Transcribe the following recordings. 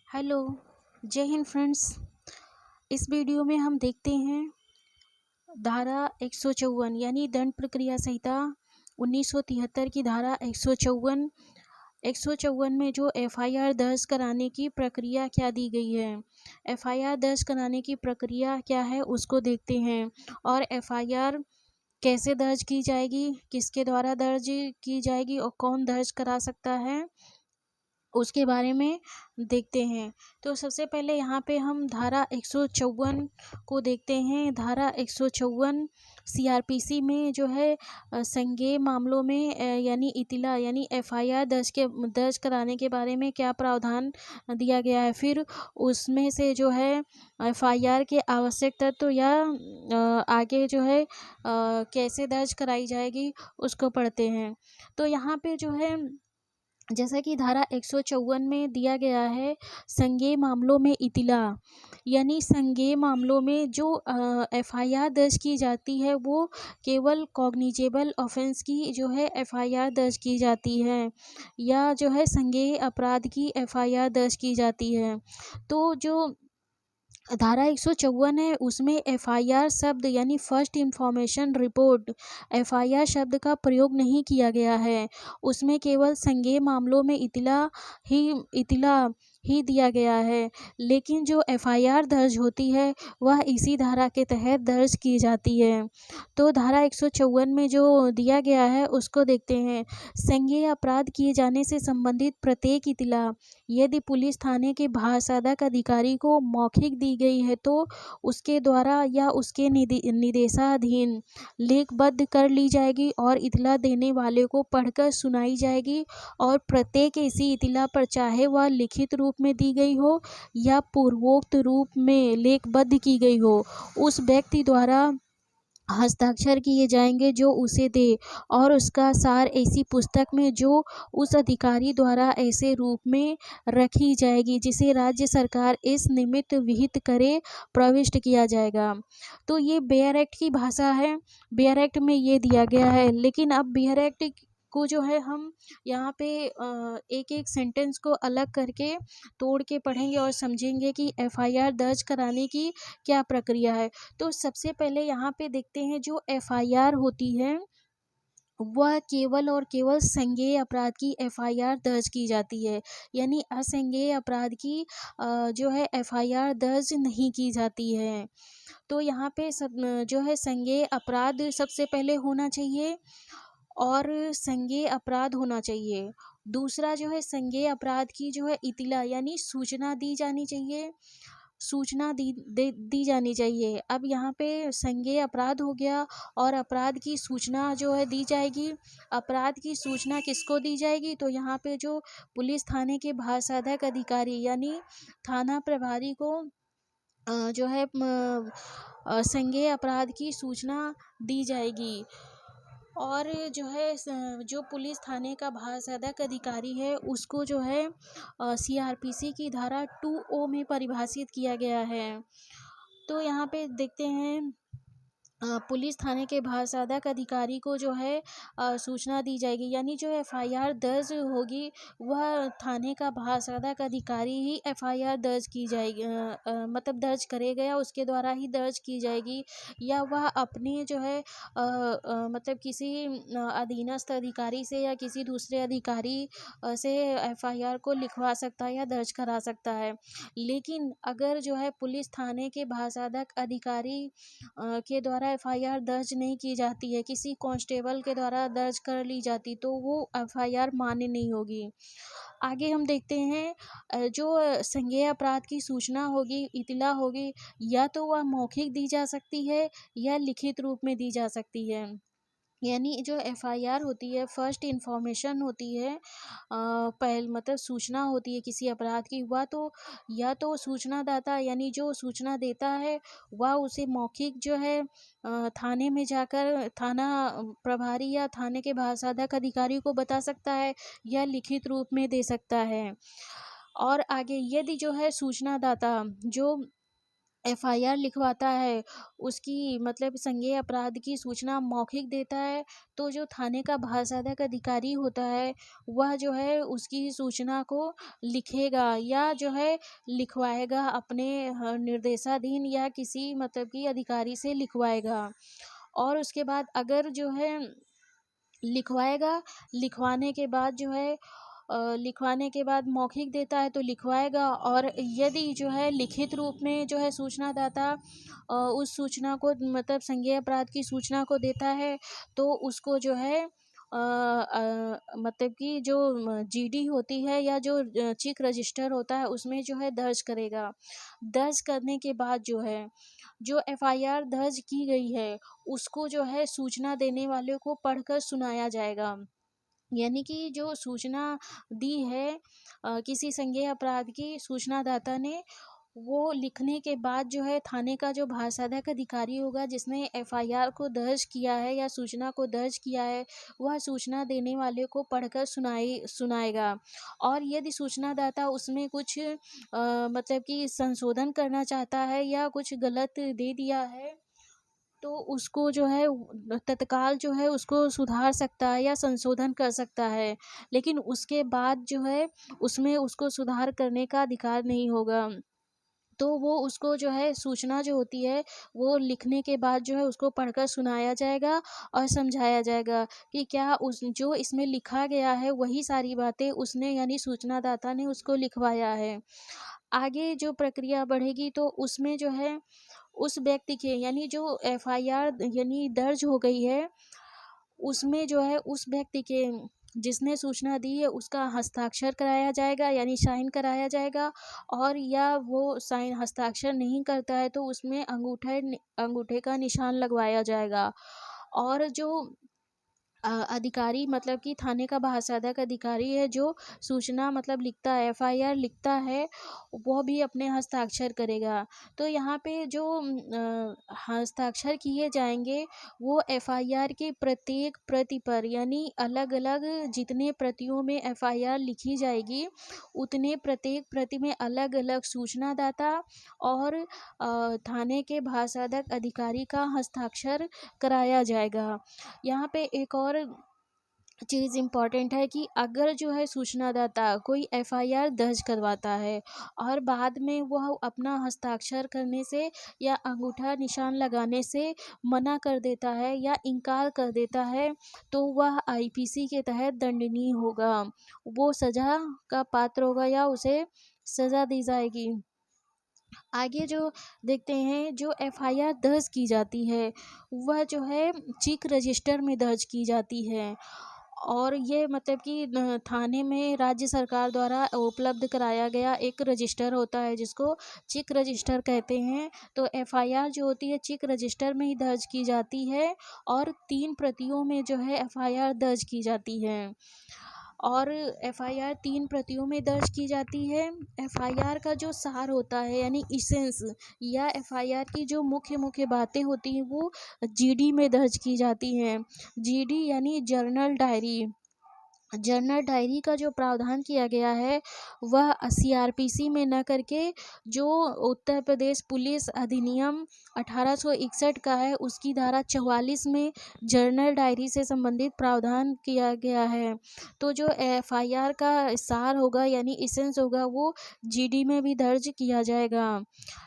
Hello, जय Hind friends. इस video में हम देखते हैं धारा 154 यानी दंड प्रक्रिया संहिता 1973 की धारा 154 में जो एफआईआर दर्ज कराने की प्रक्रिया क्या दी गई है। एफआईआर दर्ज कराने की प्रक्रिया क्या है उसको देखते हैं और एफआईआर कैसे दर्ज की जाएगी, किसके द्वारा दर्ज की जाएगी और कौन दर्ज करा सकता है उसके बारे में देखते हैं। तो सबसे पहले यहाँ पे हम धारा 154 को देखते हैं। धारा 154 सीआरपीसी में जो है संज्ञेय मामलों में यानी इतिला यानी एफआईआर दर्ज कराने के बारे में क्या प्रावधान दिया गया है। फिर उसमें से जो है एफआईआर के आवश्यक तत्व या आगे जो है कैसे दर्ज कराई जाएगी उसको पढ़ते हैं। तो यहाँ पे जो है जैसा कि धारा 154 में दिया गया है, संज्ञेय मामलों में इतिला यानी संज्ञेय मामलों में जो एफआईआर दर्ज की जाती है वो केवल कॉग्निजेबल ऑफेंस की जो है एफआईआर दर्ज की जाती है या जो है संज्ञेय अपराध की एफआईआर दर्ज की जाती है। तो जो धारा 154 है उसमें एफआईआर शब्द यानी फर्स्ट इंफॉर्मेशन रिपोर्ट एफआईआर शब्द का प्रयोग नहीं किया गया है। उसमें केवल संज्ञेय मामलों में इतिला ही दिया गया है। लेकिन जो एफआईआर दर्ज होती है वह इसी धारा के तहत दर्ज की जाती है। तो धारा 154 में जो दिया गया है उसको देखते हैं। संज्ञेय अपराध किए जाने से संबंधित प्रत्येक इतिला यदि पुलिस थाने के भाषादक अधिकारी को मौखिक दी गई है तो उसके द्वारा या उसके निर्देशाधीन लेखबद्ध कर ली जाएगी और इतला देने वाले को पढ़कर सुनाई जाएगी और प्रत्येक इसी इतला पर चाहे वह लिखित रूप में दी गई हो या पूर्वोक्त रूप में लेखबद्ध की गई हो उस व्यक्ति द्वारा हस्ताक्षर किए जाएंगे जो उसे दे और उसका सार ऐसी पुस्तक में जो उस अधिकारी द्वारा ऐसे रूप में रखी जाएगी जिसे राज्य सरकार इस निमित्त विहित करे प्रविष्ट किया जाएगा। तो ये बेयर एक्ट की भाषा है। बेयर एक्ट में ये दिया गया है। लेकिन अब बेयर एक्ट को जो है हम यहाँ पे एक एक सेंटेंस को अलग करके तोड़ के पढ़ेंगे और समझेंगे कि एफआईआर दर्ज कराने की क्या प्रक्रिया है। तो सबसे पहले यहाँ पे देखते हैं जो एफआईआर होती है वह केवल और केवल संज्ञेय अपराध की एफआईआर दर्ज की जाती है यानी असंज्ञेय अपराध की जो है एफआईआर दर्ज नहीं की जाती है। तो यहाँ पे सब जो है संज्ञेय अपराध सबसे पहले होना चाहिए और संज्ञेय अपराध होना चाहिए। दूसरा जो है संज्ञेय अपराध की जो है इतिला यानी सूचना दी जानी चाहिए। सूचना दी जानी चाहिए। अब यहाँ पे संज्ञेय अपराध हो गया और अपराध की सूचना जो है दी जाएगी। अपराध की सूचना किसको दी जाएगी तो यहाँ पे जो पुलिस थाने के भाषादक अधिकारी यानी थाना प्रभारी को जो है संज्ञेय अपराध की सूचना दी जाएगी। और जो है जो पुलिस थाने का भाषादक अधिकारी है उसको जो है सीआरपीसी की धारा 2O में परिभाषित किया गया है। तो यहाँ पे देखते हैं पुलिस थाने के भाषादक अधिकारी को जो है सूचना दी जाएगी यानी जो एफआईआर दर्ज होगी वह थाने का भाषादक अधिकारी ही एफआईआर दर्ज की जाएगी मतलब दर्ज करेगा या उसके द्वारा ही दर्ज की जाएगी या वह अपने जो है मतलब किसी अधीनस्थ अधिकारी से या किसी दूसरे अधिकारी से एफआईआर को लिखवा सकता है या दर्ज करा सकता है। लेकिन अगर जो है पुलिस थाने के भाषादक अधिकारी के द्वारा एफआईआर दर्ज नहीं की जाती है, किसी कांस्टेबल के द्वारा दर्ज कर ली जाती तो वो एफआईआर मान्य नहीं होगी। आगे हम देखते हैं जो संज्ञेय अपराध की सूचना होगी इतला होगी या तो वह मौखिक दी जा सकती है या लिखित रूप में दी जा सकती है। यानी जो एफआईआर होती है फर्स्ट इंफॉर्मेशन होती है पहल मतलब सूचना होती है किसी अपराध की वह तो या तो सूचनादाता यानी जो सूचना देता है वह उसे मौखिक जो है थाने में जाकर थाना प्रभारी या थाने के भाषादक अधिकारी को बता सकता है या लिखित रूप में दे सकता है। और आगे यदि जो है सूचनादाता जो एफआईआर लिखवाता है, उसकी मतलब संज्ञेय अपराध की सूचना मौखिक देता है, तो जो थाने का भाषाधक अधिकारी होता है, वह जो है उसकी सूचना को लिखेगा या जो है लिखवाएगा अपने निर्देशाधीन या किसी मतलब कि अधिकारी से लिखवाएगा। और उसके बाद अगर जो है लिखवाएगा, लिखवाने के बाद जो है लिखवाने के बाद मौखिक देता है तो लिखवाएगा, और यदि जो है लिखित रूप में जो है सूचनादाता उस सूचना को मतलब संज्ञेय अपराध की सूचना को देता है, तो उसको जो है मतलब कि जो जीडी होती है या जो चीफ रजिस्टर होता है उसमें जो है दर्ज करेगा। दर्ज करने के बाद जो है जो एफआईआर दर्ज की गई है उसको जो है सूचना देने वाले को पढ़कर सुनाया जाएगा। यानी कि जो सूचना दी है किसी संज्ञेय अपराध की सूचनादाता ने, वो लिखने के बाद जो है थाने का जो भाषाधक अधिकारी होगा जिसने एफआईआर को दर्ज किया है या सूचना को दर्ज किया है, वह सूचना देने वाले को पढ़कर सुनाएगा। और यदि सूचनादाता उसमें कुछ मतलब कि संशोधन करना चाहता है या कुछ गलत दे दिया है, तो उसको जो है तत्काल जो है उसको सुधार सकता है या संशोधन कर सकता है। लेकिन उसके बाद जो है उसमें उसको सुधार करने का अधिकार नहीं होगा। तो वो उसको जो है सूचना जो होती है वो लिखने के बाद जो है उसको पढ़कर सुनाया जाएगा और समझाया जाएगा कि क्या उस जो इसमें लिखा गया है वही सारी बातें उसने यानी सूचनादाता ने उसको लिखवाया है। आगे जो प्रक्रिया बढ़ेगी तो उसमें जो है उस व्यक्ति के यानी जो एफआईआर यानी दर्ज हो गई है, उसमें जो है उस व्यक्ति के जिसने सूचना दी है उसका हस्ताक्षर कराया जाएगा यानी साइन कराया जाएगा, और या वो साइन हस्ताक्षर नहीं करता है तो उसमें अंगूठे का निशान लगवाया जाएगा। और जो अधिकारी मतलब कि थाने का भाषाधक अधिकारी है जो सूचना मतलब लिखता है, एफआईआर लिखता है, वो भी अपने हस्ताक्षर करेगा। तो यहाँ पे जो हस्ताक्षर किए जाएंगे वो एफआईआर की प्रत्येक प्रति पर यानी अलग-अलग जितने प्रतियों में एफआईआर लिखी जाएगी उतने प्रत्येक प्रति में अलग-अलग सूचनादाता और थाने के भाषाधक अधिकारी का हस्ताक्षर कराया जाएगा। यहाँ पे एक और चीज़ इम्पॉर्टेंट है कि अगर जो है सूचनादाता कोई एफआईआर दर्ज करवाता है और बाद में वह अपना हस्ताक्षर करने से या अंगूठा निशान लगाने से मना कर देता है या इनकार कर देता है, तो वह आईपीसी के तहत दंडनीय होगा। वो सज़ा का पात्र होगा या उसे सज़ा दी जाएगी। आगे जो देखते हैं जो एफआईआर दर्ज की जाती है वह जो है चीफ रजिस्टर में दर्ज की जाती है, और ये मतलब कि थाने में राज्य सरकार द्वारा उपलब्ध कराया गया एक रजिस्टर होता है जिसको चीफ रजिस्टर कहते हैं। तो एफआईआर जो होती है चीफ रजिस्टर में ही दर्ज की जाती है और 3 प्रतियों में जो है एफआईआर दर्ज की जाती है। और एफआईआर 3 प्रतियों में दर्ज की जाती है। एफआईआर का जो सार होता है यानी इसेंस या एफआईआर की जो मुख्य मुख्य बातें होती हैं वो जीडी में दर्ज की जाती हैं। जीडी यानी जर्नल डायरी। जर्नल डायरी का जो प्रावधान किया गया है वह सीआरपीसी में न करके जो उत्तर प्रदेश पुलिस अधिनियम 1861 का है उसकी धारा 44 में जर्नल डायरी से संबंधित प्रावधान किया गया है। तो जो एफआईआर का सार होगा यानी इसेंस होगा वो जीडी में भी दर्ज किया जाएगा।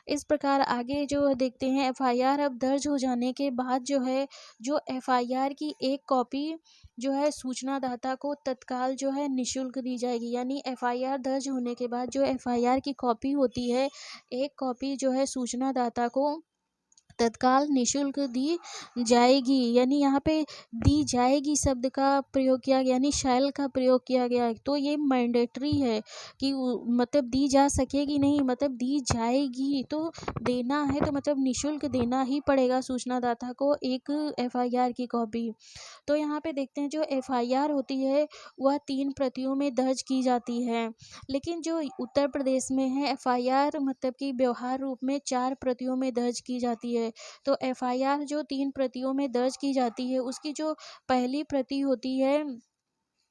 इस प्रकार आगे जो देखते हैं एफआईआर अब दर्ज हो जाने के बाद जो है जो एफआईआर की एक कॉपी जो है सूचनादाता को तत्काल जो है निःशुल्क दी जाएगी। यानी एफआईआर दर्ज होने के बाद जो एफआईआर की कॉपी होती है, एक कॉपी जो है सूचनादाता को तत्काल निःशुल्क दी जाएगी। यानी यहाँ पे दी जाएगी शब्द का प्रयोग किया गया यानी शैल का प्रयोग किया गया है। तो ये मैंडेटरी है कि मतलब दी जा सकेगी नहीं, मतलब दी जाएगी। तो देना है तो मतलब निःशुल्क देना ही पड़ेगा सूचनादाता को एक एफआईआर की कॉपी। तो यहाँ पे देखते हैं जो एफआईआर होती है वह 3 प्रतियों में दर्ज की जाती है, लेकिन जो उत्तर प्रदेश में है एफआईआर मतलब कि व्यवहार रूप में 4 प्रतियों में दर्ज की जाती है। तो एफआईआर जो 3 प्रतियों में दर्ज की जाती है उसकी जो पहली प्रति होती है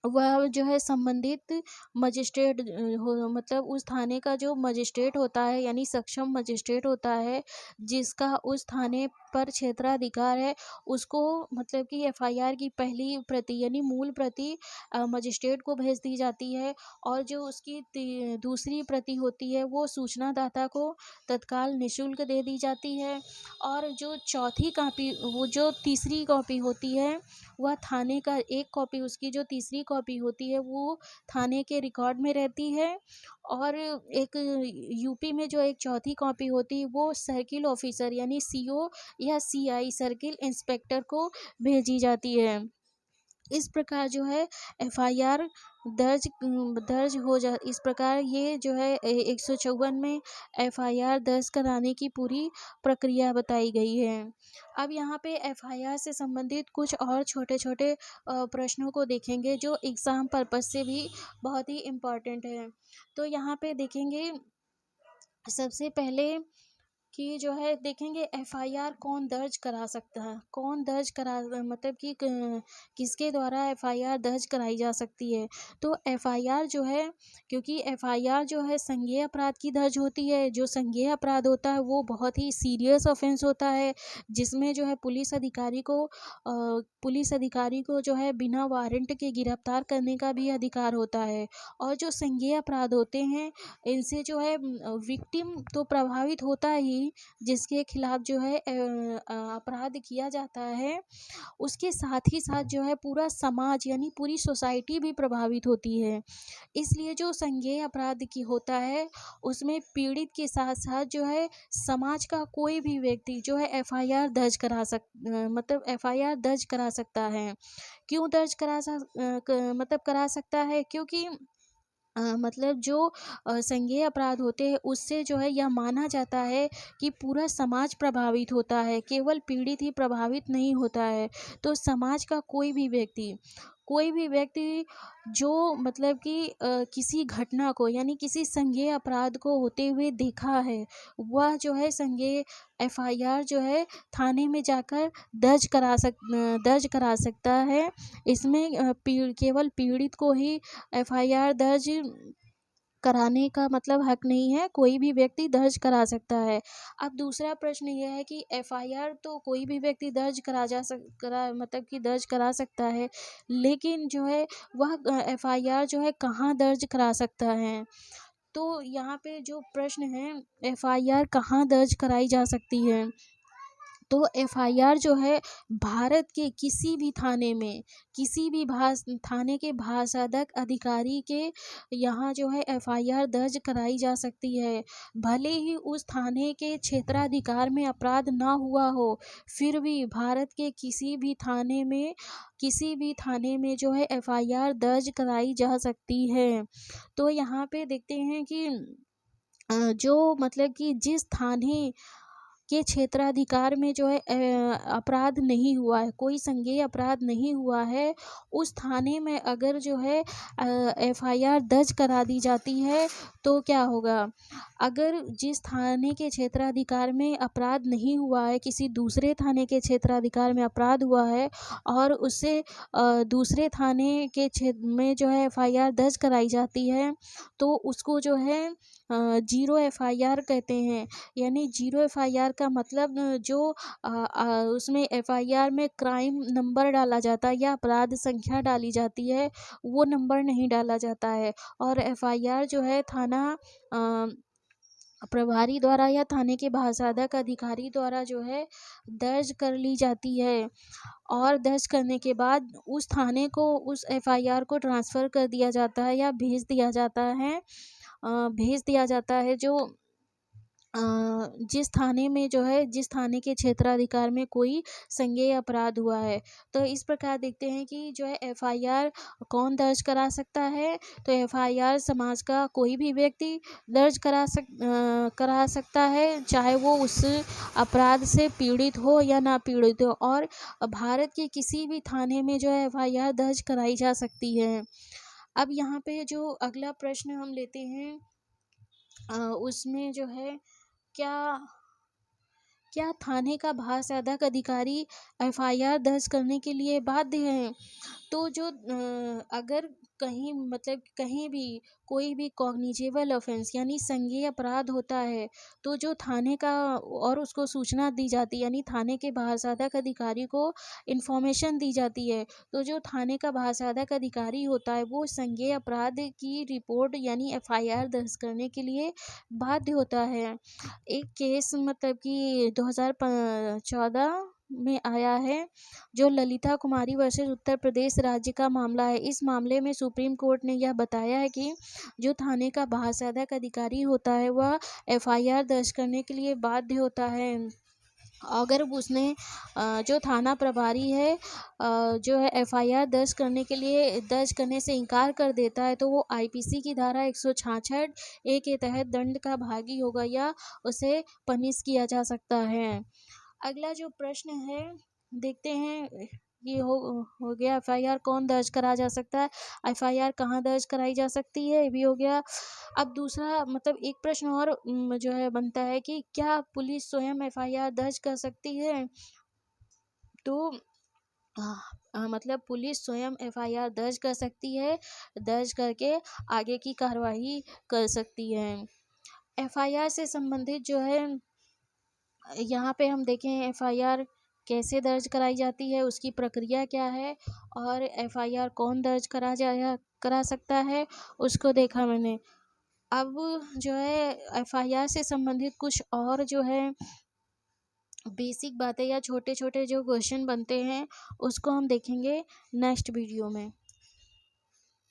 वह जो है संबंधित मजिस्ट्रेट हो मतलब उस थाने का जो मजिस्ट्रेट होता है यानी सक्षम मजिस्ट्रेट होता है, जिसका उस थाने पर क्षेत्राधिकार है, उसको मतलब कि एफआईआर की पहली प्रति यानी मूल प्रति मजिस्ट्रेट को भेज दी जाती है, और जो उसकी दूसरी प्रति होती है वो सूचनादाता को तत्काल निःशुल्क दे दी जाती है, और जो चौथी कॉपी वो जो तीसरी कॉपी होती है वह थाने का एक कॉपी उसकी जो तीसरी कॉपी होती है वो थाने के रिकॉर्ड में रहती है, और एक यूपी में जो एक चौथी कॉपी होती है वो सर्किल ऑफिसर यानी सीओ या सीआई सर्किल इंस्पेक्टर को भेजी जाती है। इस प्रकार जो है एफआईआर दर्ज हो जा इस प्रकार ये जो है 154 में एफआईआर दर्ज कराने की पूरी प्रक्रिया बताई गई है। अब यहाँ पे एफआईआर से संबंधित कुछ और छोटे-छोटे प्रश्नों को देखेंगे जो एग्ज़ाम पर्पज़ से भी बहुत ही इम्पोर्टेंट है। तो यहाँ पे देखेंगे सबसे पहले कि जो है देखेंगे एफआईआर कौन दर्ज करा सकता है, कौन दर्ज करा मतलब कि किसके द्वारा एफआईआर दर्ज कराई जा सकती है। तो एफआईआर जो है क्योंकि एफआईआर जो है संज्ञेय अपराध की दर्ज होती है, जो संज्ञेय अपराध होता है वो बहुत ही सीरियस ऑफेंस होता है, जिसमें जो है पुलिस अधिकारी को जो है बिना वारंट के गिरफ्तार करने का भी अधिकार होता है। और जो संज्ञेय अपराध होते हैं इनसे जो है विक्टिम तो प्रभावित होता ही, जिसके खिलाफ जो है अपराध किया जाता है, उसके साथ ही साथ जो है पूरा समाज यानी पूरी सोसाइटी भी प्रभावित होती है। इसलिए जो संज्ञेय अपराध की होता है उसमें पीड़ित के साथ साथ जो है समाज का कोई भी व्यक्ति जो है मतलब एफआईआर दर्ज करा सकता है। क्यों दर्ज मतलब करा सकता है, क्योंकि मतलब जो संज्ञेय अपराध होते हैं उससे जो है यह माना जाता है कि पूरा समाज प्रभावित होता है, केवल पीड़ित ही प्रभावित नहीं होता है। तो समाज का कोई भी व्यक्ति जो मतलब कि किसी घटना को यानी किसी संज्ञेय अपराध को होते हुए देखा है, वह जो है संज्ञेय एफआईआर जो है थाने में जाकर दर्ज करा सकता है। इसमें केवल पीड़ित को ही एफआईआर दर्ज कराने का मतलब हक नहीं है, कोई भी व्यक्ति दर्ज करा सकता है। अब दूसरा प्रश्न यह है कि एफआईआर तो कोई भी व्यक्ति दर्ज करा सकता है, लेकिन जो है वह एफआईआर जो है कहाँ दर्ज करा सकता है। तो यहाँ पे जो प्रश्न है एफआईआर कहाँ दर्ज कराई जा सकती है। तो एफआईआर जो है भारत के किसी भी थाने में किसी भी थाने के भाषाधक अधिकारी के यहाँ जो है एफआईआर दर्ज कराई जा सकती है। भले ही उस थाने के क्षेत्राधिकार में अपराध ना हुआ हो, फिर भी भारत के किसी भी थाने में जो है एफआईआर दर्ज कराई जा सकती है। तो यहाँ पे देखते हैं कि जो मतलब कि जिस थाने के क्षेत्राधिकार में जो है अपराध नहीं हुआ है, कोई संज्ञेय अपराध नहीं हुआ है, उस थाने में अगर जो है एफआईआर दर्ज करा दी जाती है तो क्या होगा। अगर जिस थाने के क्षेत्राधिकार में अपराध नहीं हुआ है, किसी दूसरे थाने के क्षेत्राधिकार में अपराध हुआ है और उससे दूसरे थाने के क्षेत्र में जो है एफआईआर दर्ज कराई जाती है, तो उसको जो है जीरो एफआईआर कहते हैं। यानी जीरो एफआईआर का मतलब जो उसमें एफआईआर में क्राइम नंबर डाला जाता है या अपराध संख्या डाली जाती है, वो नंबर नहीं डाला जाता है, और एफआईआर जो है थाना प्रभारी द्वारा या थाने के भाषाधक अधिकारी द्वारा जो है दर्ज कर ली जाती है, और दर्ज करने के बाद उस थाने को उस एफआईआर को ट्रांसफ़र कर दिया जाता है या भेज दिया जाता है जो जिस थाने के क्षेत्राधिकार में कोई संज्ञेय अपराध हुआ है। तो इस प्रकार देखते हैं कि जो है एफआईआर कौन दर्ज करा सकता है। तो एफआईआर समाज का कोई भी व्यक्ति दर्ज करा सकता है, चाहे वो उस अपराध से पीड़ित हो या ना पीड़ित हो, और भारत के किसी भी थाने में जो है एफआईआर दर्ज कराई जा सकती है। अब यहाँ पे जो अगला प्रश्न हम लेते हैं उसमें जो है क्या क्या थाने का भाषाधक अधिकारी एफआईआर दर्ज करने के लिए बाध्य है। तो जो अगर कहीं मतलब कहीं भी कोई भी कॉग्निजेबल ऑफेंस यानी संज्ञेय अपराध होता है, तो जो थाने का और उसको सूचना दी जाती है, यानी थाने के महासाधक अधिकारी को इन्फॉर्मेशन दी जाती है, तो जो थाने का महासाधक अधिकारी होता है वो संज्ञेय अपराध की रिपोर्ट यानी एफआईआर दर्ज करने के लिए बाध्य होता है। एक केस मतलब कि 2014 में आया है, जो ललिता कुमारी वर्सेस उत्तर प्रदेश राज्य का मामला है। इस मामले में सुप्रीम कोर्ट ने यह बताया है कि जो थाने का महासाधक अधिकारी होता है वह एफआईआर दर्ज करने के लिए बाध्य होता है। अगर उसने जो थाना प्रभारी है जो है एफआईआर दर्ज करने से इनकार कर देता है, तो वो आईपीसी की धारा 166 ए के तहत दंड का भागी होगा या उसे पनिश किया जा सकता है। अगला जो प्रश्न है, देखते हैं, ये हो गया एफआईआर कौन दर्ज करा जा सकता है, एफआईआर कहाँ दर्ज कराई जा सकती है, ये भी हो गया। अब दूसरा मतलब एक प्रश्न और जो है बनता है कि क्या पुलिस स्वयं एफआईआर दर्ज कर सकती है? तो मतलब पुलिस स्वयं एफआईआर दर्ज कर सकती है, दर्ज करके आगे की कार्रवाई कर सकती है। एफआईआर से संबंधित जो है यहाँ पे हम देखें एफआईआर कैसे दर्ज कराई जाती है, उसकी प्रक्रिया क्या है और एफआईआर कौन दर्ज करा सकता है, उसको देखा मैंने। अब जो है एफआईआर से संबंधित कुछ और जो है बेसिक बातें या छोटे छोटे जो क्वेश्चन बनते हैं उसको हम देखेंगे नेक्स्ट वीडियो में।